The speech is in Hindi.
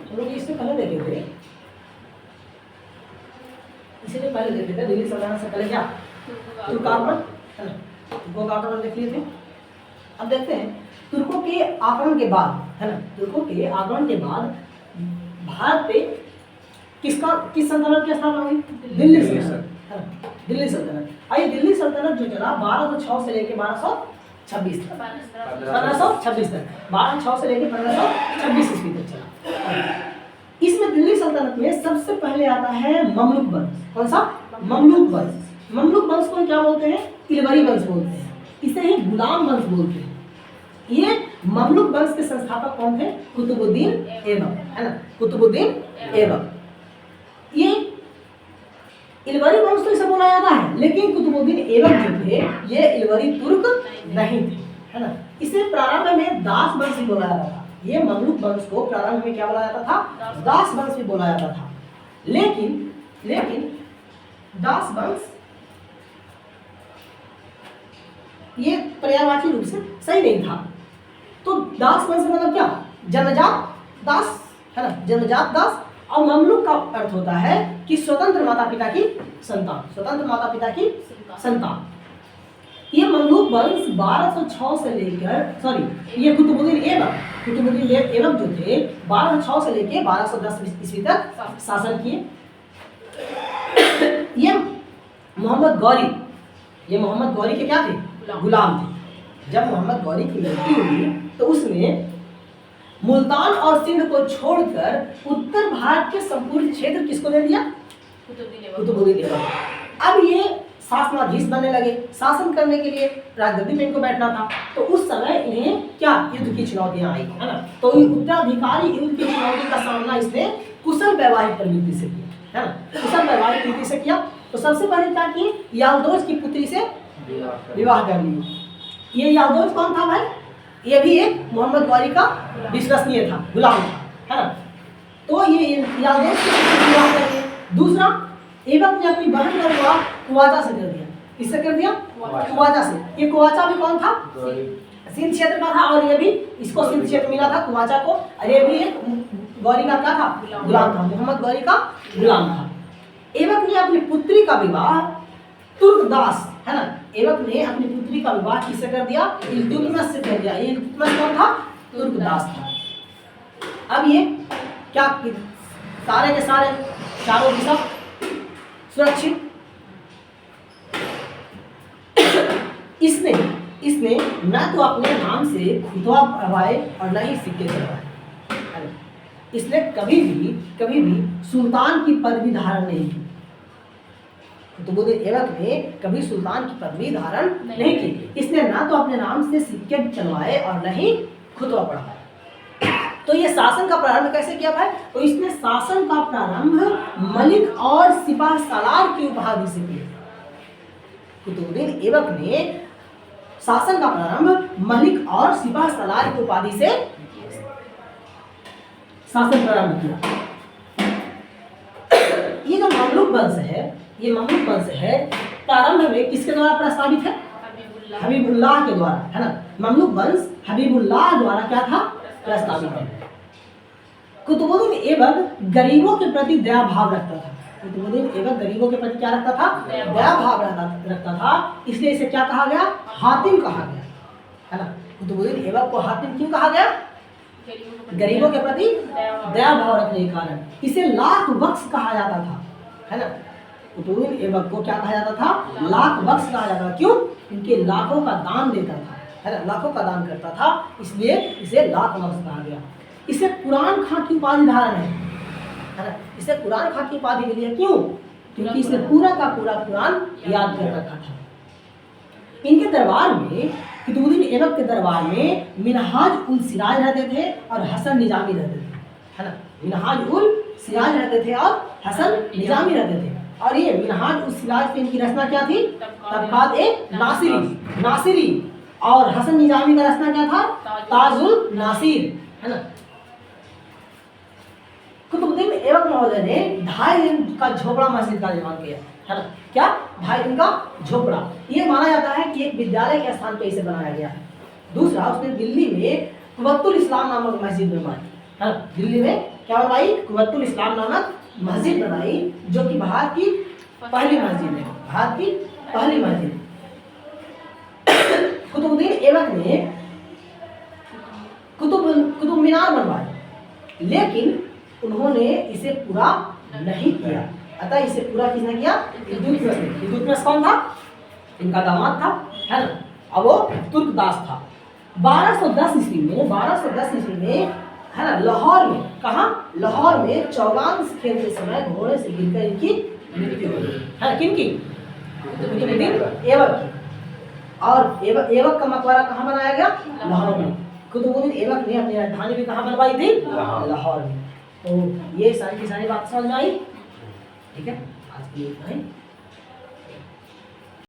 हम लोग इससे पहले देखे थे, इसीलिए पहले देखे थे दिल्ली सल्तनत से पहले क्या तुर्क आक्रमण है ना, तुर्कों का आक्रमण देख लिए थे। अब देखते हैं तुर्कों के आक्रमण के बाद है ना, तुर्कों के आक्रमण के बाद भारत पे किस सल्तनत की स्थापना हुई? दिल्ली सल्तनत है ना, दिल्ली सल्तनत। आइए दिल्ली सल्तनत जो चला 1206 से लेकर 1226 तक, 1526 तक, 1206 से लेकर 1526 ईस्वी तक चला। इसमें दिल्ली सल्तनत में सबसे पहले आता है ममलुक वंश। कौन सा? ममलुक वंश। ममलुक वंश को क्या बोलते हैं? इलवरी वंश बोलते हैं, इसे ही गुलाम वंश बोलते हैं। ये ममलुक वंश के संस्थापक कौन थे? कुतुबुद्दीन ऐबक है ना, कुतुबुद्दीन ऐबक। ये इलवरी वंश तो इसे बोला जाता है, लेकिन कुतुबुद्दीन ऐबक जो थे ये इलवरी तुर्क नहीं थे है ना। इसे प्रारंभ में दास वंश भी बोला जाता था। ये ममलुक वंश को प्रारंभ में क्या बोला जाता था? दास वंश भी बोला जाता था। लेकिन दास वंश ये पर्यायवाची रूप से सही नहीं था। तो दास वंश मतलब क्या? जन्मजात दास है ना, जन्मजात दास। और ममलुक का अर्थ होता है कि स्वतंत्र माता पिता की संतान, स्वतंत्र माता पिता की संतान। ये ममलुक वंश 1206 से लेकर ये कुतुबुद्दीन ऐबक जो थे 1206 से लेकर 1210 ईस्वी तक शासन किए। ये मोहम्मद गौरी के क्या थे? गुलाम थे। जब मोहम्मद गौरी की मृत्यु हुई तो उसने मुल्तान और सिंध को छोड़कर उत्तर भारत के संपूर्ण क्षेत्र किसको दे दिया? कुतुबुद्दीन ऐबक। अब ये शासनाधीश बनने लगे, शासन करने के लिए राजगद्दी में इनको बैठना था। तो उस समय इन्हें क्या युद्ध की चुनौतियां आई है ना। तो उत्तराधिकारी युद्ध की चुनौती का सामना इसने कुशल वैवाहिक प्रवृत्ति से किया है ना, कुशल वैवाहिक नीति से किया। तो सबसे पहले क्या किए? याल्दोज की पुत्री से विवाह कर लिया। ये याल्दोज कौन था भाई? ये भी एक मोहम्मद गौरी का विश्वसनीय था, गुलाम था है ना। तो ये याल्दोज की पुत्री से विवाह कर लिया। दूसरा, ऐबक ने अपनी बहन का विवाह कुवाचा से कर दिया। किससे कर दिया? कुवाचा से। ये कुवाचा भी कौन था? सिंध क्षेत्र का था, और ये भी इसको सिंध क्षेत्र मिला था कुवाचा को। और ये भी एक गौरी का क्या था? गुलाम था, मोहम्मद गौरी का गुलाम था। ऐबक ने अपनी पुत्री का विवाह तुर्कदास है ना, ऐबक ने अपनी पुत्री का विवाह किससे कर दिया? इल्तुतमिश से कर दिया। ये इल्तुतमिश कौन था? तुर्कदास था। अब ये क्या सारे के सारे चारों दिशा सुरक्षित। इसने न तो अपने नाम से खुतबा पढ़वाए और न ही सिक्के चढ़वाए। इसने कभी भी सुल्तान की पदवी धारण नहीं की। कुतुबुद्दीन ऐबक ने कभी सुल्तान की पदवी धारण नहीं की। इसने ना तो अपने नाम से सिक्के चलवाए और न ही खुतबा पढ़वाए। तो ये शासन का प्रारंभ कैसे किया भाई? तो इसने शासन का प्रारंभ मलिक और सिपाह सालार की उपाधि से किया। कुतुबुद्दीन ऐबक ने शासन का प्रारंभ मलिक और सिपाह सालार की उपाधि से शासन प्रारंभ किया। ये जो ममलुक वंश है, प्रारंभ में किसके द्वारा प्रस्तावित है? हबीबुल्लाह के द्वारा है ना। ममलुक वंश हबीबुल्लाह द्वारा क्या था? प्रस्तावित है। कुतुबुद्दीन ऐबक गरीबों के प्रति दया भाव रखता था। कुतुबुद्दीन ऐबक गरीबों के प्रति क्या रखता था? दया भाव रखता था। इसलिए इसे क्या कहा गया? हातिम कहा गया है ना। कुतुबुद्दीन ऐबक को हातिम क्यों कहा गया? गरीबों के प्रति दया भाव रखने के कारण। इसे लाख बख्श कहा जाता था है ना। कुतुबुद्दीन ऐबक को क्या कहा जाता था? लाख बख्श कहा जाता था। क्यों? क्योंकि लाखों का दान देता था है ना, लाखों का दान करता था, इसलिए इसे लाख बख्श कहा गया। इसे कुरान खां की उपाधि धारण है ना। इसे कुरान खां की उपाधि मिली है। क्यों? क्योंकि इसने पूरा का पूरा कुरान याद कर रखा था। इनके दरबार में, कुतुबुद्दीन ऐबक के दरबार में मिनहाज उल सिराज रहते थे और हसन निजामी रहते थे है ना। मिनहाज उल सिराज रहते थे और हसन निजामी रहते थे। और ये मिनहाज उल सिराज पे इनकी रचना क्या थी? तबकात ए नासिरी। और हसन निजामी का रचना क्या था? ताजुल नासिर है ना। कुतुबुद्दीन ऐबक महोदय ने 2.5 दिन का झोपड़ा मस्जिद का निर्माण किया है ना। क्या? 2.5 दिन का झोपड़ा। ये माना जाता है कि एक विद्यालय के स्थान पे इसे बनाया गया है। दूसरा, उसने दिल्ली में कुव्वतुल इस्लाम नामक मस्जिद बनवाई हाँ, दिल्ली में क्या बनवाई, कुव्वतुल इस्लाम नामक मस्जिद बनाई, जो कि भारत की पहली मस्जिद है, भारत की पहली मस्जिद। कुतुबुद्दीन ऐबक ने कुतुब मीनार बनवाई, लेकिन उन्होंने इसे पूरा नहीं किया। अतः इसे पूरा किसने किया, इल्तुतमिश ने। इल्तुतमिश कौन था, इनका दामाद था, है ना। अब वो तुर्कदास था। 1210 ईस्वी में है ना, लाहौर में, कहाँ, लाहौर में चौगान खेलते समय घोड़े से गिरकर इनकी मृत्यु हो गई, है किनकी, कुतुबुद्दीन ऐबक की। और ऐबक का मकबरा कहाँ बनाया गया, लाहौर में। कुतुबुद्दीन ऐबक ने अपनी राजधानी भी कहाँ बनवाई थी, लाहौर में। तो ये सारी की सारी बात समझ में आई, ठीक है। आज के लिए इतना ही।